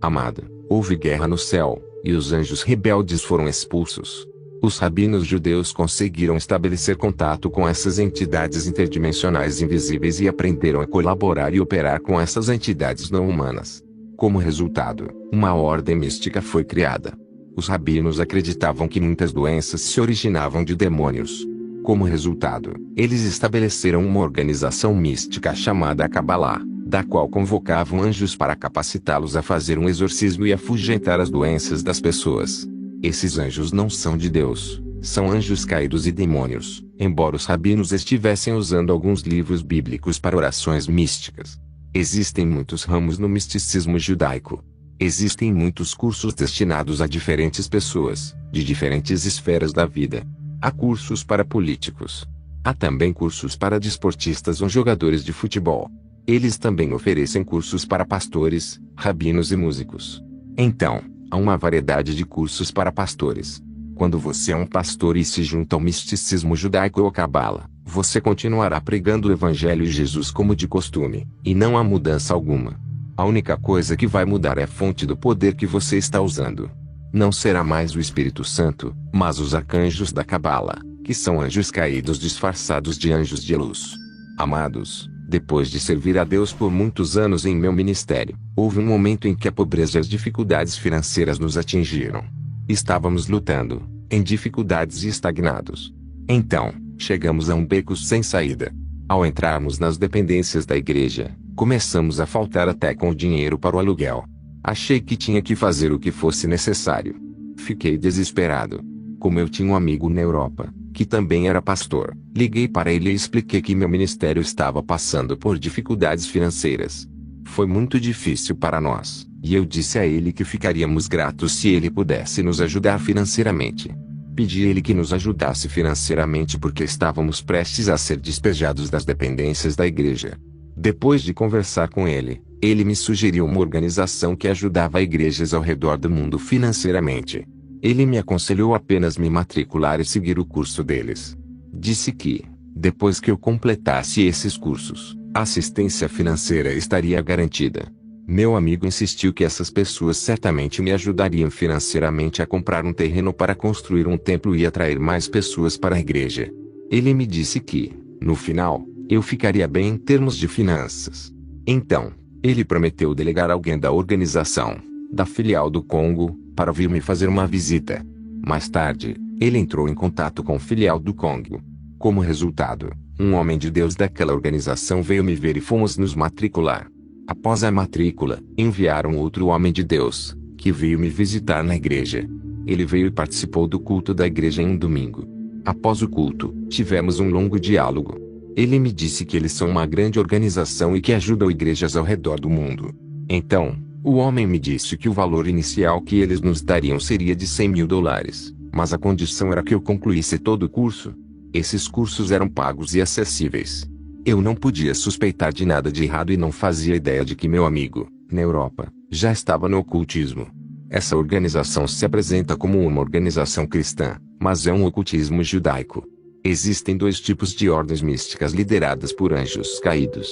Amado, houve guerra no céu, e os anjos rebeldes foram expulsos. Os rabinos judeus conseguiram estabelecer contato com essas entidades interdimensionais invisíveis e aprenderam a colaborar e operar com essas entidades não humanas. Como resultado, uma ordem mística foi criada. Os rabinos acreditavam que muitas doenças se originavam de demônios. Como resultado, eles estabeleceram uma organização mística chamada Cabalá, da qual convocavam anjos para capacitá-los a fazer um exorcismo e afugentar as doenças das pessoas. Esses anjos não são de Deus, são anjos caídos e demônios, embora os rabinos estivessem usando alguns livros bíblicos para orações místicas. Existem muitos ramos no misticismo judaico. Existem muitos cursos destinados a diferentes pessoas, de diferentes esferas da vida. Há cursos para políticos. Há também cursos para desportistas ou jogadores de futebol. Eles também oferecem cursos para pastores, rabinos e músicos. Então, há uma variedade de cursos para pastores. Quando você é um pastor e se junta ao misticismo judaico ou cabala, você continuará pregando o evangelho e Jesus como de costume, e não há mudança alguma. A única coisa que vai mudar é a fonte do poder que você está usando. Não será mais o Espírito Santo, mas os arcanjos da cabala, que são anjos caídos disfarçados de anjos de luz. Amados, depois de servir a Deus por muitos anos em meu ministério, houve um momento em que a pobreza e as dificuldades financeiras nos atingiram. Estávamos lutando, em dificuldades e estagnados. Então, chegamos a um beco sem saída. Ao entrarmos nas dependências da igreja, começamos a faltar até com o dinheiro para o aluguel. Achei que tinha que fazer o que fosse necessário. Fiquei desesperado. Como eu tinha um amigo na Europa, que também era pastor, liguei para ele e expliquei que meu ministério estava passando por dificuldades financeiras. Foi muito difícil para nós, e eu disse a ele que ficaríamos gratos se ele pudesse nos ajudar financeiramente. Pedi a ele que nos ajudasse financeiramente porque estávamos prestes a ser despejados das dependências da igreja. Depois de conversar com ele, ele me sugeriu uma organização que ajudava igrejas ao redor do mundo financeiramente. Ele me aconselhou apenas me matricular e seguir o curso deles. Disse que, depois que eu completasse esses cursos, a assistência financeira estaria garantida. Meu amigo insistiu que essas pessoas certamente me ajudariam financeiramente a comprar um terreno para construir um templo e atrair mais pessoas para a igreja. Ele me disse que, no final, eu ficaria bem em termos de finanças. Então, ele prometeu delegar alguém da organização, da filial do Congo, para vir me fazer uma visita. Mais tarde, ele entrou em contato com a filial do Congo. Como resultado, um homem de Deus daquela organização veio me ver e fomos nos matricular. Após a matrícula, enviaram outro homem de Deus, que veio me visitar na igreja. Ele veio e participou do culto da igreja em um domingo. Após o culto, tivemos um longo diálogo. Ele me disse que eles são uma grande organização e que ajudam igrejas ao redor do mundo. Então, o homem me disse que o valor inicial que eles nos dariam seria de $100.000, mas a condição era que eu concluísse todo o curso. Esses cursos eram pagos e acessíveis. Eu não podia suspeitar de nada de errado e não fazia ideia de que meu amigo, na Europa, já estava no ocultismo. Essa organização se apresenta como uma organização cristã, mas é um ocultismo judaico. Existem dois tipos de ordens místicas lideradas por anjos caídos.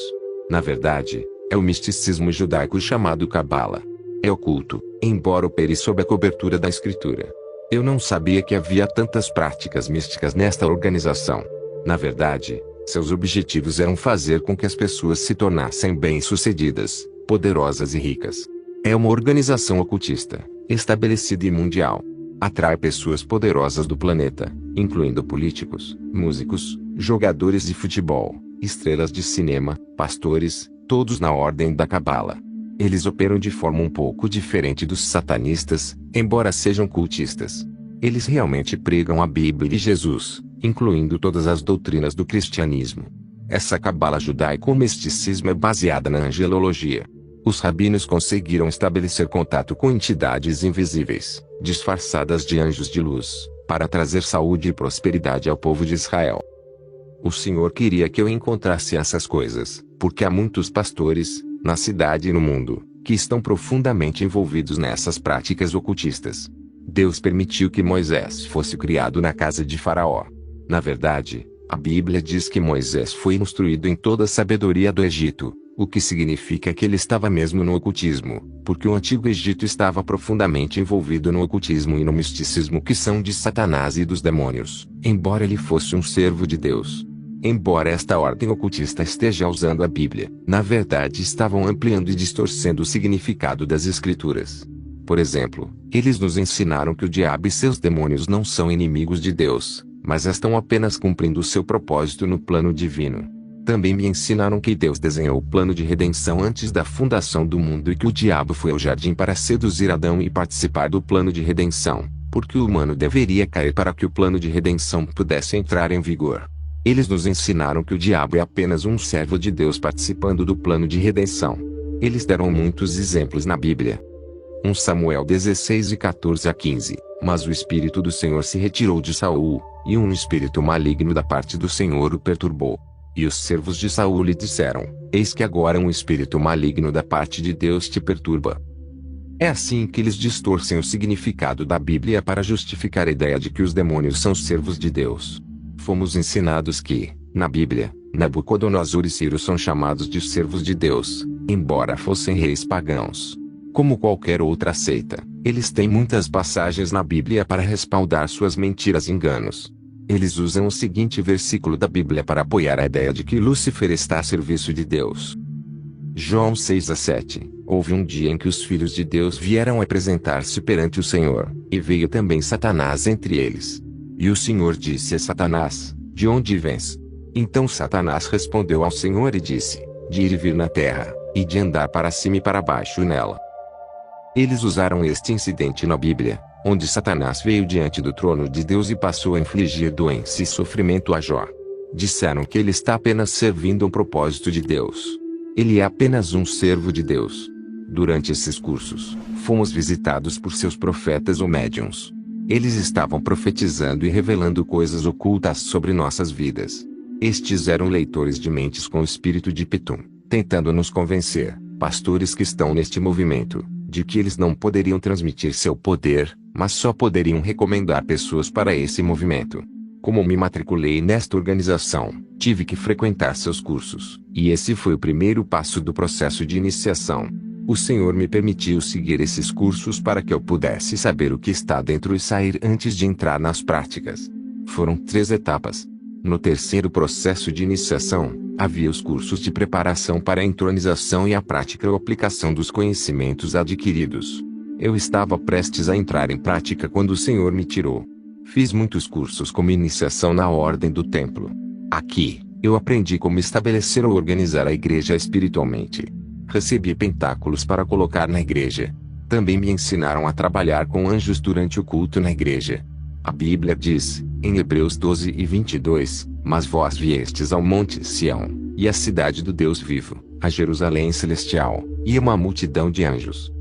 Na verdade, é o misticismo judaico chamado Cabala. É oculto, embora opere sob a cobertura da Escritura. Eu não sabia que havia tantas práticas místicas nesta organização. Na verdade, seus objetivos eram fazer com que as pessoas se tornassem bem-sucedidas, poderosas e ricas. É uma organização ocultista, estabelecida e mundial. Atrai pessoas poderosas do planeta, incluindo políticos, músicos, jogadores de futebol, estrelas de cinema, pastores, todos na ordem da Cabala. Eles operam de forma um pouco diferente dos satanistas, embora sejam cultistas. Eles realmente pregam a Bíblia e Jesus, incluindo todas as doutrinas do cristianismo. Essa cabala judaico-misticismo é baseada na angelologia. Os rabinos conseguiram estabelecer contato com entidades invisíveis, disfarçadas de anjos de luz, para trazer saúde e prosperidade ao povo de Israel. O Senhor queria que eu encontrasse essas coisas, porque há muitos pastores, na cidade e no mundo, que estão profundamente envolvidos nessas práticas ocultistas. Deus permitiu que Moisés fosse criado na casa de Faraó. Na verdade, a Bíblia diz que Moisés foi instruído em toda a sabedoria do Egito, o que significa que ele estava mesmo no ocultismo, porque o Antigo Egito estava profundamente envolvido no ocultismo e no misticismo que são de Satanás e dos demônios, embora ele fosse um servo de Deus. Embora esta ordem ocultista esteja usando a Bíblia, na verdade estavam ampliando e distorcendo o significado das Escrituras. Por exemplo, eles nos ensinaram que o diabo e seus demônios não são inimigos de Deus, mas estão apenas cumprindo seu propósito no plano divino. Também me ensinaram que Deus desenhou o plano de redenção antes da fundação do mundo e que o diabo foi ao jardim para seduzir Adão e participar do plano de redenção, porque o humano deveria cair para que o plano de redenção pudesse entrar em vigor. Eles nos ensinaram que o diabo é apenas um servo de Deus participando do plano de redenção. Eles deram muitos exemplos na Bíblia. 1 Samuel 16 e 14 a 15. Mas o Espírito do Senhor se retirou de Saul, e um espírito maligno da parte do Senhor o perturbou. E os servos de Saul lhe disseram: Eis que agora um espírito maligno da parte de Deus te perturba. É assim que eles distorcem o significado da Bíblia para justificar a ideia de que os demônios são servos de Deus. Fomos ensinados que, na Bíblia, Nabucodonosor e Ciro são chamados de servos de Deus, embora fossem reis pagãos. Como qualquer outra seita, eles têm muitas passagens na Bíblia para respaldar suas mentiras e enganos. Eles usam o seguinte versículo da Bíblia para apoiar a ideia de que Lúcifer está a serviço de Deus. João 6 a 7. Houve um dia em que os filhos de Deus vieram apresentar-se perante o Senhor, e veio também Satanás entre eles. E o Senhor disse a Satanás: De onde vens? Então Satanás respondeu ao Senhor e disse: De ir e vir na terra, e de andar para cima e para baixo nela. Eles usaram este incidente na Bíblia, onde Satanás veio diante do trono de Deus e passou a infligir doença e sofrimento a Jó. Disseram que ele está apenas servindo um propósito de Deus. Ele é apenas um servo de Deus. Durante esses cursos, fomos visitados por seus profetas ou médiuns. Eles estavam profetizando e revelando coisas ocultas sobre nossas vidas. Estes eram leitores de mentes com o espírito de Pitum, tentando nos convencer, pastores que estão neste movimento, de que eles não poderiam transmitir seu poder, mas só poderiam recomendar pessoas para esse movimento. Como me matriculei nesta organização, tive que frequentar seus cursos, e esse foi o primeiro passo do processo de iniciação. O Senhor me permitiu seguir esses cursos para que eu pudesse saber o que está dentro e sair antes de entrar nas práticas. Foram 3 etapas. No terceiro processo de iniciação, havia os cursos de preparação para a entronização e a prática ou aplicação dos conhecimentos adquiridos. Eu estava prestes a entrar em prática quando o Senhor me tirou. Fiz muitos cursos como iniciação na ordem do templo. Aqui, eu aprendi como estabelecer ou organizar a igreja espiritualmente. Recebi pentáculos para colocar na igreja. Também me ensinaram a trabalhar com anjos durante o culto na igreja. A Bíblia diz, em Hebreus 12 e 22, Mas vós viestes ao monte Sião, e à cidade do Deus vivo, a Jerusalém celestial, e uma multidão de anjos.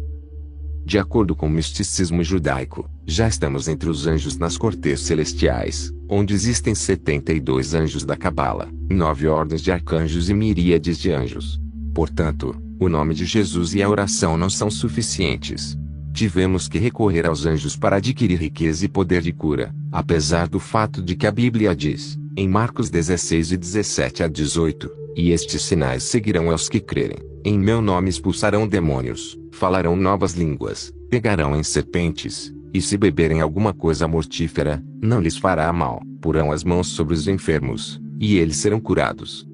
De acordo com o misticismo judaico, já estamos entre os anjos nas cortes celestiais, onde existem 72 anjos da Cabala, 9 ordens de arcanjos e miríades de anjos. Portanto, o nome de Jesus e a oração não são suficientes. Tivemos que recorrer aos anjos para adquirir riqueza e poder de cura, apesar do fato de que a Bíblia diz, em Marcos 16 e 17 a 18, e estes sinais seguirão aos que crerem. Em meu nome expulsarão demônios, falarão novas línguas, pegarão em serpentes, e se beberem alguma coisa mortífera, não lhes fará mal, porão as mãos sobre os enfermos, e eles serão curados.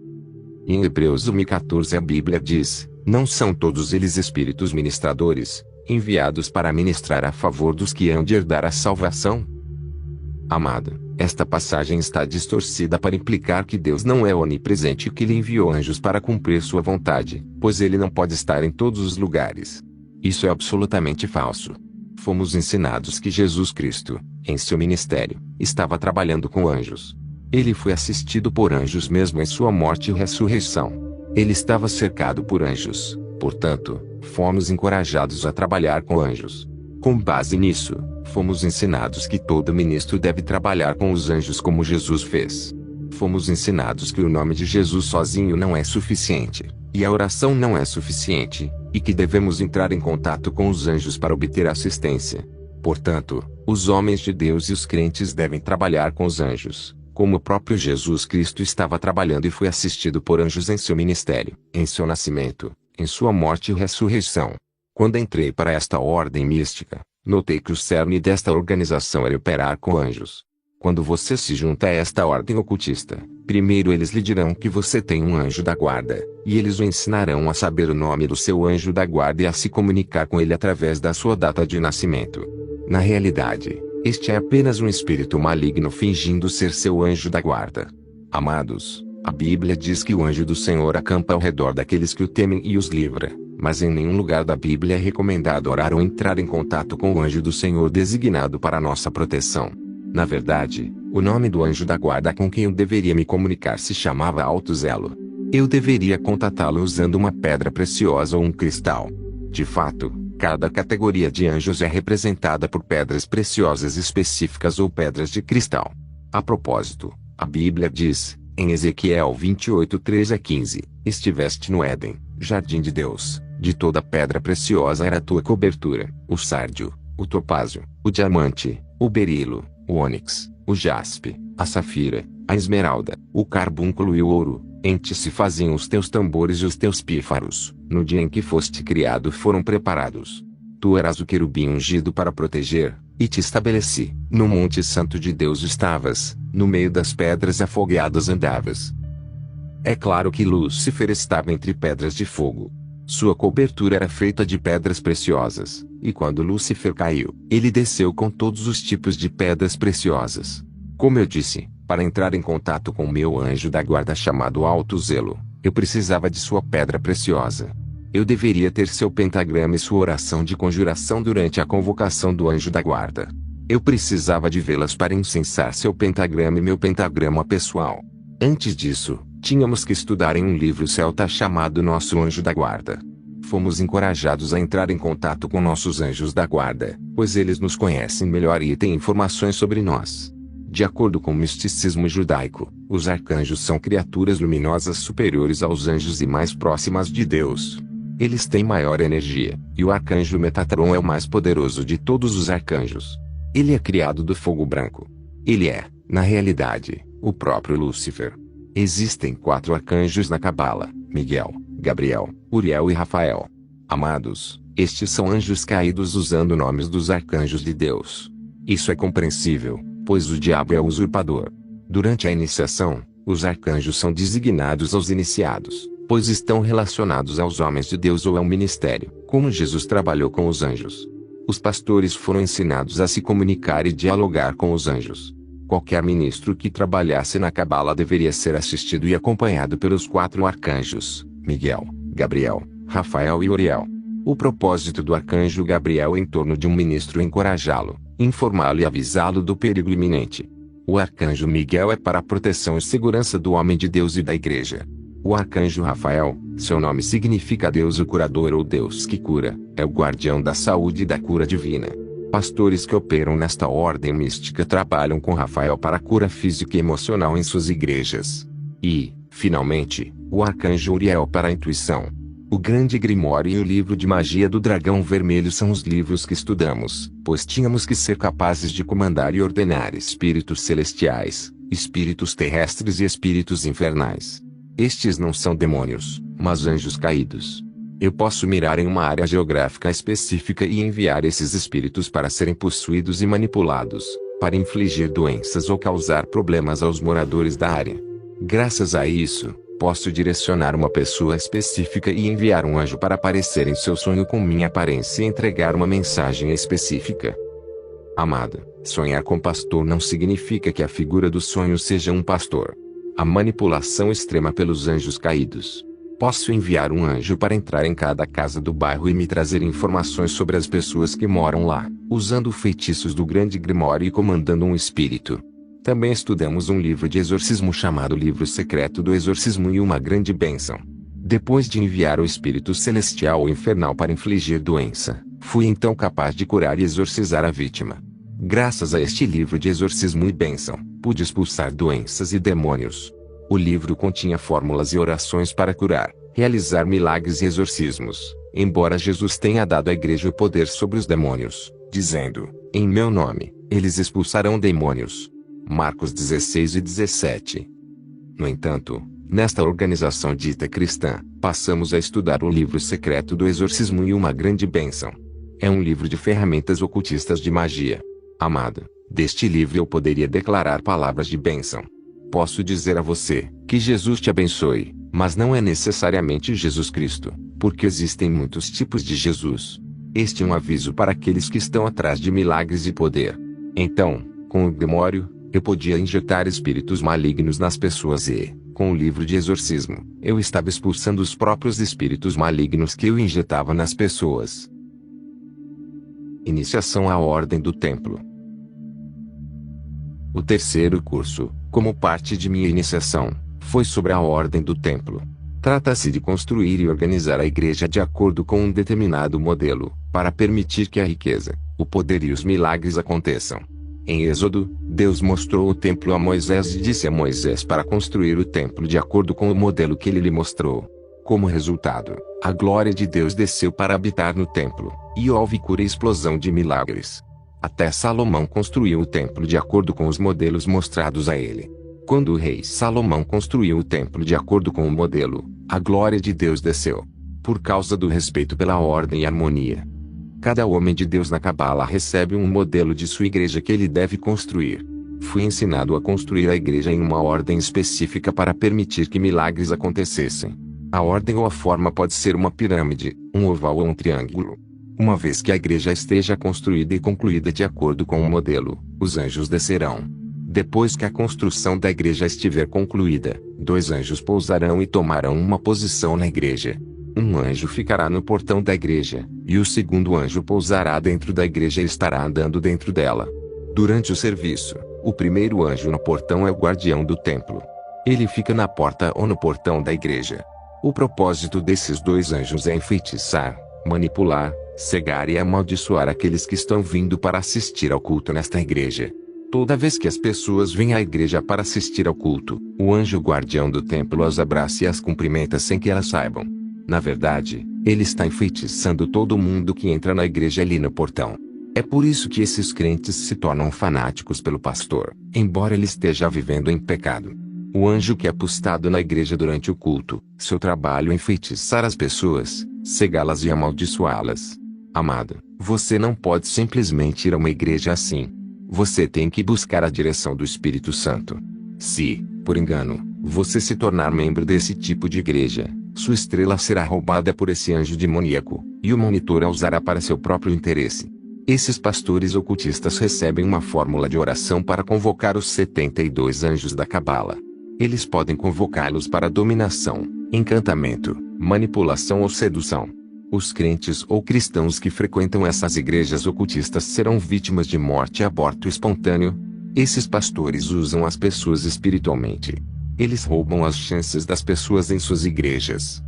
Em Hebreus 1:14 a Bíblia diz, não são todos eles espíritos ministradores, enviados para ministrar a favor dos que hão de herdar a salvação? Amado, esta passagem está distorcida para implicar que Deus não é onipresente e que Ele enviou anjos para cumprir sua vontade, pois Ele não pode estar em todos os lugares. Isso é absolutamente falso. Fomos ensinados que Jesus Cristo, em seu ministério, estava trabalhando com anjos. Ele foi assistido por anjos mesmo em sua morte e ressurreição. Ele estava cercado por anjos, portanto, fomos encorajados a trabalhar com anjos. Com base nisso, fomos ensinados que todo ministro deve trabalhar com os anjos como Jesus fez. Fomos ensinados que o nome de Jesus sozinho não é suficiente, e a oração não é suficiente, e que devemos entrar em contato com os anjos para obter assistência. Portanto, os homens de Deus e os crentes devem trabalhar com os anjos, como o próprio Jesus Cristo estava trabalhando e foi assistido por anjos em seu ministério, em seu nascimento, em sua morte e ressurreição. Quando entrei para esta ordem mística, notei que o cerne desta organização era operar com anjos. Quando você se junta a esta ordem ocultista, primeiro eles lhe dirão que você tem um anjo da guarda, e eles o ensinarão a saber o nome do seu anjo da guarda e a se comunicar com ele através da sua data de nascimento. Na realidade, este é apenas um espírito maligno fingindo ser seu anjo da guarda. Amados, a Bíblia diz que o anjo do Senhor acampa ao redor daqueles que o temem e os livra, mas em nenhum lugar da Bíblia é recomendado orar ou entrar em contato com o anjo do Senhor designado para nossa proteção. Na verdade, o nome do anjo da guarda com quem eu deveria me comunicar se chamava Alto Zelo. Eu deveria contatá-lo usando uma pedra preciosa ou um cristal. De fato, cada categoria de anjos é representada por pedras preciosas específicas ou pedras de cristal. A propósito, a Bíblia diz, em Ezequiel 28, 13 a 15, estiveste no Éden, jardim de Deus, de toda pedra preciosa era a tua cobertura, o sárdio, o topázio, o diamante, o berilo, o ônix, o jaspe, a safira, a esmeralda, o carbúnculo e o ouro. Em ti se faziam os teus tambores e os teus pífaros, no dia em que foste criado foram preparados. Tu eras o querubim ungido para proteger, e te estabeleci. No monte santo de Deus estavas, no meio das pedras afogueadas andavas. É claro que Lúcifer estava entre pedras de fogo. Sua cobertura era feita de pedras preciosas, e quando Lúcifer caiu, ele desceu com todos os tipos de pedras preciosas. Como eu disse, para entrar em contato com meu anjo da guarda chamado Alto Zelo, eu precisava de sua pedra preciosa. Eu deveria ter seu pentagrama e sua oração de conjuração durante a convocação do anjo da guarda. Eu precisava de vê-las para incensar seu pentagrama e meu pentagrama pessoal. Antes disso, tínhamos que estudar em um livro celta chamado Nosso Anjo da Guarda. Fomos encorajados a entrar em contato com nossos anjos da guarda, pois eles nos conhecem melhor e têm informações sobre nós. De acordo com o misticismo judaico, os arcanjos são criaturas luminosas superiores aos anjos e mais próximas de Deus. Eles têm maior energia, e o arcanjo Metatron é o mais poderoso de todos os arcanjos. Ele é criado do fogo branco. Ele é, na realidade, o próprio Lúcifer. Existem 4 arcanjos na Cabala: Miguel, Gabriel, Uriel e Rafael. Amados, estes são anjos caídos usando nomes dos arcanjos de Deus. Isso é compreensível, pois o diabo é o usurpador. Durante a iniciação, os arcanjos são designados aos iniciados, pois estão relacionados aos homens de Deus ou ao ministério, como Jesus trabalhou com os anjos. Os pastores foram ensinados a se comunicar e dialogar com os anjos. Qualquer ministro que trabalhasse na Cabala deveria ser assistido e acompanhado pelos 4 arcanjos: Miguel, Gabriel, Rafael e Uriel. O propósito do arcanjo Gabriel em torno de um ministro é encorajá-lo, informá-lo e avisá-lo do perigo iminente. O arcanjo Miguel é para a proteção e segurança do homem de Deus e da igreja. O arcanjo Rafael, seu nome significa Deus o curador ou Deus que cura, é o guardião da saúde e da cura divina. Pastores que operam nesta ordem mística trabalham com Rafael para a cura física e emocional em suas igrejas. E, finalmente, o arcanjo Uriel para a intuição. O Grande Grimório e o Livro de Magia do Dragão Vermelho são os livros que estudamos, pois tínhamos que ser capazes de comandar e ordenar espíritos celestiais, espíritos terrestres e espíritos infernais. Estes não são demônios, mas anjos caídos. Eu posso mirar em uma área geográfica específica e enviar esses espíritos para serem possuídos e manipulados, para infligir doenças ou causar problemas aos moradores da área. Graças a isso, posso direcionar uma pessoa específica e enviar um anjo para aparecer em seu sonho com minha aparência e entregar uma mensagem específica. Amada, sonhar com pastor não significa que a figura do sonho seja um pastor. A manipulação extrema pelos anjos caídos. Posso enviar um anjo para entrar em cada casa do bairro e me trazer informações sobre as pessoas que moram lá, usando feitiços do Grande Grimório e comandando um espírito. Também estudamos um livro de exorcismo chamado Livro Secreto do Exorcismo e uma grande bênção. Depois de enviar o espírito celestial ou infernal para infligir doença, fui então capaz de curar e exorcizar a vítima. Graças a este livro de exorcismo e bênção, pude expulsar doenças e demônios. O livro continha fórmulas e orações para curar, realizar milagres e exorcismos, embora Jesus tenha dado à igreja o poder sobre os demônios, dizendo: em meu nome, eles expulsarão demônios. Marcos 16:17. No entanto, nesta organização dita cristã, passamos a estudar o livro secreto do exorcismo e uma grande bênção. É um livro de ferramentas ocultistas de magia. Amado, deste livro eu poderia declarar palavras de bênção. Posso dizer a você, que Jesus te abençoe, mas não é necessariamente Jesus Cristo, porque existem muitos tipos de Jesus. Este é um aviso para aqueles que estão atrás de milagres e poder. Então, com o Grimório, eu podia injetar espíritos malignos nas pessoas e, com o livro de exorcismo, eu estava expulsando os próprios espíritos malignos que eu injetava nas pessoas. Iniciação à Ordem do Templo. O terceiro curso, como parte de minha iniciação, foi sobre a Ordem do Templo. Trata-se de construir e organizar a igreja de acordo com um determinado modelo, para permitir que a riqueza, o poder e os milagres aconteçam. Em Êxodo, Deus mostrou o templo a Moisés e disse a Moisés para construir o templo de acordo com o modelo que ele lhe mostrou. Como resultado, a glória de Deus desceu para habitar no templo, e houve cura e explosão de milagres. Até Salomão construiu o templo de acordo com os modelos mostrados a ele. Quando o rei Salomão construiu o templo de acordo com o modelo, a glória de Deus desceu. Por causa do respeito pela ordem e harmonia. Cada homem de Deus na Cabala recebe um modelo de sua igreja que ele deve construir. Fui ensinado a construir a igreja em uma ordem específica para permitir que milagres acontecessem. A ordem ou a forma pode ser uma pirâmide, um oval ou um triângulo. Uma vez que a igreja esteja construída e concluída de acordo com o modelo, os anjos descerão. Depois que a construção da igreja estiver concluída, 2 anjos pousarão e tomarão uma posição na igreja. Um anjo ficará no portão da igreja, e o segundo anjo pousará dentro da igreja e estará andando dentro dela. Durante o serviço, o primeiro anjo no portão é o guardião do templo. Ele fica na porta ou no portão da igreja. O propósito desses 2 anjos é enfeitiçar, manipular, cegar e amaldiçoar aqueles que estão vindo para assistir ao culto nesta igreja. Toda vez que as pessoas vêm à igreja para assistir ao culto, o anjo guardião do templo as abraça e as cumprimenta sem que elas saibam. Na verdade, ele está enfeitiçando todo mundo que entra na igreja ali no portão. É por isso que esses crentes se tornam fanáticos pelo pastor, embora ele esteja vivendo em pecado. O anjo que é postado na igreja durante o culto, seu trabalho é enfeitiçar as pessoas, cegá-las e amaldiçoá-las. Amado, você não pode simplesmente ir a uma igreja assim. Você tem que buscar a direção do Espírito Santo. Se, por engano, você se tornar membro desse tipo de igreja, sua estrela será roubada por esse anjo demoníaco, e o monitor a usará para seu próprio interesse. Esses pastores ocultistas recebem uma fórmula de oração para convocar os 72 anjos da Cabala. Eles podem convocá-los para dominação, encantamento, manipulação ou sedução. Os crentes ou cristãos que frequentam essas igrejas ocultistas serão vítimas de morte e aborto espontâneo. Esses pastores usam as pessoas espiritualmente. Eles roubam as chances das pessoas em suas igrejas.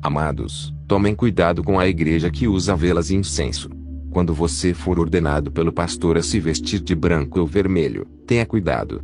Amados, tomem cuidado com a igreja que usa velas e incenso. Quando você for ordenado pelo pastor a se vestir de branco ou vermelho, tenha cuidado.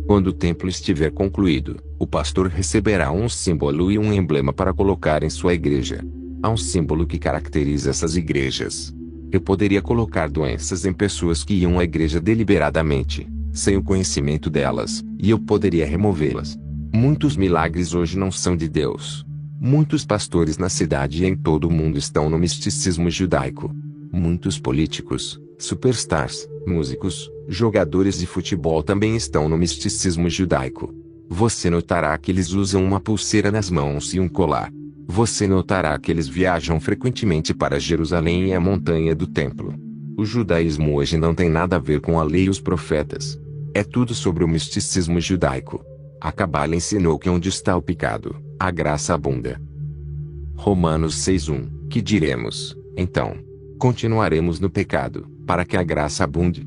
Quando o templo estiver concluído, o pastor receberá um símbolo e um emblema para colocar em sua igreja. Há um símbolo que caracteriza essas igrejas. Eu poderia colocar doenças em pessoas que iam à igreja deliberadamente, sem o conhecimento delas, e eu poderia removê-las. Muitos milagres hoje não são de Deus. Muitos pastores na cidade e em todo o mundo estão no misticismo judaico. Muitos políticos, superstars, músicos, jogadores de futebol também estão no misticismo judaico. Você notará que eles usam uma pulseira nas mãos e um colar. Você notará que eles viajam frequentemente para Jerusalém e a montanha do templo. O judaísmo hoje não tem nada a ver com a lei e os profetas. É tudo sobre o misticismo judaico. A Cabala ensinou que onde está o pecado, a graça abunda. Romanos 6:1. Que diremos, então? Continuaremos no pecado, para que a graça abunde?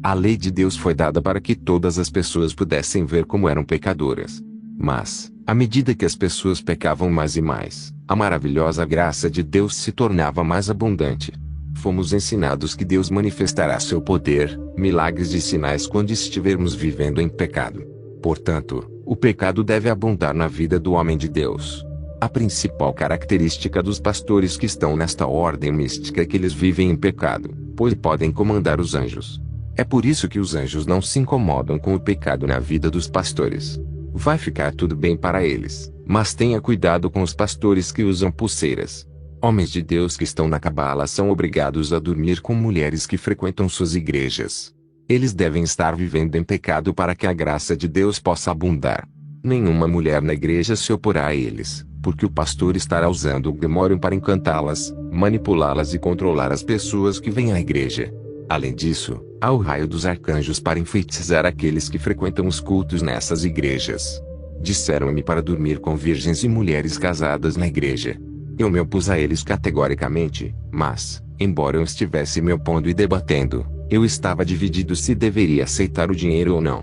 A lei de Deus foi dada para que todas as pessoas pudessem ver como eram pecadoras. Mas, à medida que as pessoas pecavam mais e mais, a maravilhosa graça de Deus se tornava mais abundante. Fomos ensinados que Deus manifestará seu poder, milagres e sinais quando estivermos vivendo em pecado. Portanto, o pecado deve abundar na vida do homem de Deus. A principal característica dos pastores que estão nesta ordem mística é que eles vivem em pecado, pois podem comandar os anjos. É por isso que os anjos não se incomodam com o pecado na vida dos pastores. Vai ficar tudo bem para eles, mas tenha cuidado com os pastores que usam pulseiras. Homens de Deus que estão na cabala são obrigados a dormir com mulheres que frequentam suas igrejas. Eles devem estar vivendo em pecado para que a graça de Deus possa abundar. Nenhuma mulher na igreja se oporá a eles, porque o pastor estará usando o demônio para encantá-las, manipulá-las e controlar as pessoas que vêm à igreja. Além disso, há o raio dos arcanjos para enfeitiçar aqueles que frequentam os cultos nessas igrejas. Disseram-me para dormir com virgens e mulheres casadas na igreja. Eu me opus a eles categoricamente, mas, embora eu estivesse me opondo e debatendo, eu estava dividido se deveria aceitar o dinheiro ou não.